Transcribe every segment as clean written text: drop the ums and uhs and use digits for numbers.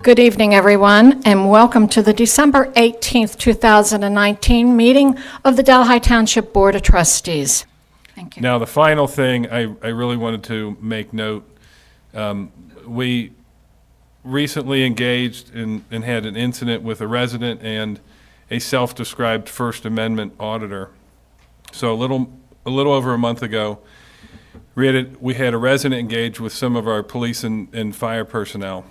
Good evening, everyone, and welcome to the December 18th, 2019 meeting of the Delhi Township Board of Trustees. Thank you. Now, the final thing I really wanted to make note, we recently engaged and had an incident with a resident and a self-described First Amendment auditor. So a little over a month ago, we had a resident engage with some of our police and fire personnel.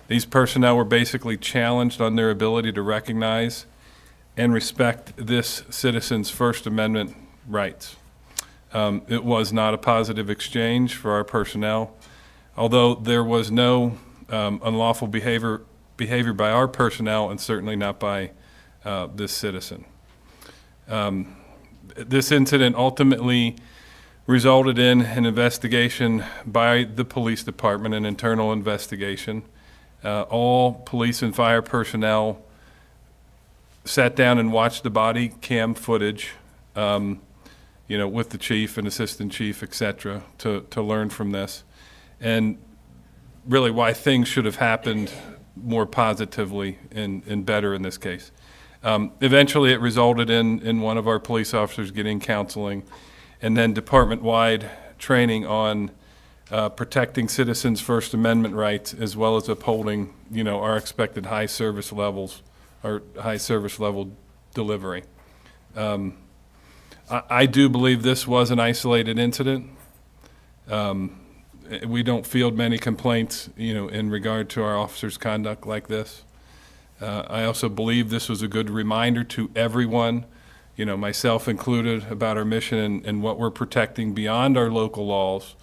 These personnel were basically challenged on their ability to recognize and respect this citizen's First Amendment rights. It was not a positive exchange for our personnel, although there was no unlawful behavior by our personnel and certainly not by this citizen. This incident ultimately resulted in an investigation by the police department, an internal investigation. All police and fire personnel sat down and watched the body cam footage, with the chief and assistant chief, et cetera, to learn from this, and really why things should have happened more positively and better in this case. Eventually, it resulted in one of our police officers getting counseling, and then department-wide training on protecting citizens' First Amendment rights, as well as upholding, our expected high service levels or high service level delivery. I do believe this was an isolated incident. We don't field many complaints, in regard to our officers' conduct like this. I also believe this was a good reminder to everyone, myself included, about our mission and what we're protecting beyond our local laws,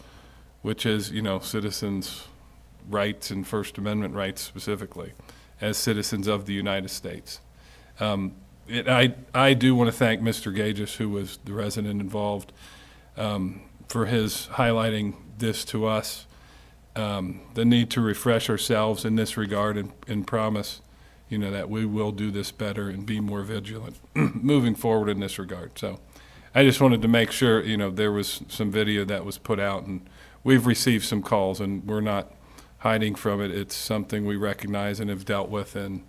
which is, citizens' rights and First Amendment rights specifically, as citizens of the United States. I do want to thank Mr. Gagis, who was the resident involved, for his highlighting this to us, the need to refresh ourselves in this regard and promise, that we will do this better and be more vigilant moving forward in this regard. So I just wanted to make sure, there was some video that was put out, and we've received some calls, and we're not hiding from it. It's something we recognize and have dealt with, and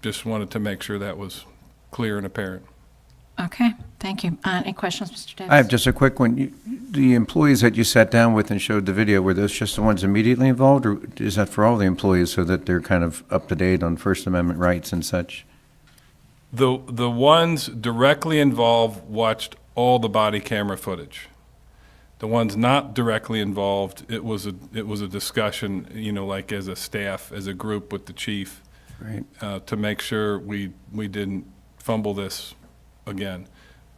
just wanted to make sure that was clear and apparent. Okay, thank you. Any questions, Mr. Davis? I have just a quick one. The employees that you sat down with and showed the video, were those just the ones immediately involved, or is that for all the employees so that they're kind of up to date on First Amendment rights and such? The ones directly involved watched all the body camera footage. The ones not directly involved, it was a discussion, like as a staff, as a group with the chief, Right. To make sure we didn't fumble this again.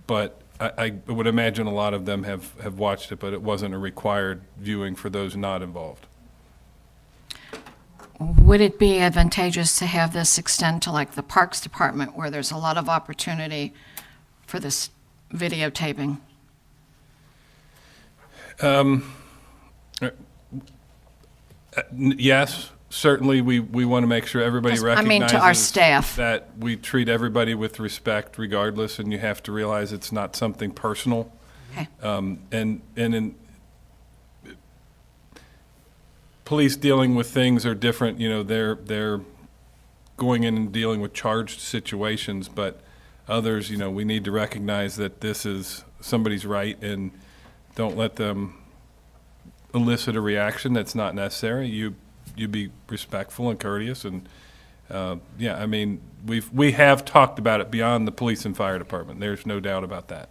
But I would imagine a lot of them have watched it, but it wasn't a required viewing for those not involved. Would it be advantageous to have this extend to like the Parks Department, where there's a lot of opportunity for this videotaping? Yes, certainly we want to make sure everybody recognizes to our staff. that we treat everybody with respect regardless, and you have to realize it's not something personal. Okay. And in police dealing with things are different, they're going in and dealing with charged situations, but others, we need to recognize that this is somebody's right, and don't let them elicit a reaction that's not necessary. You be respectful and courteous, and we have talked about it beyond the police and fire department. There's no doubt about that.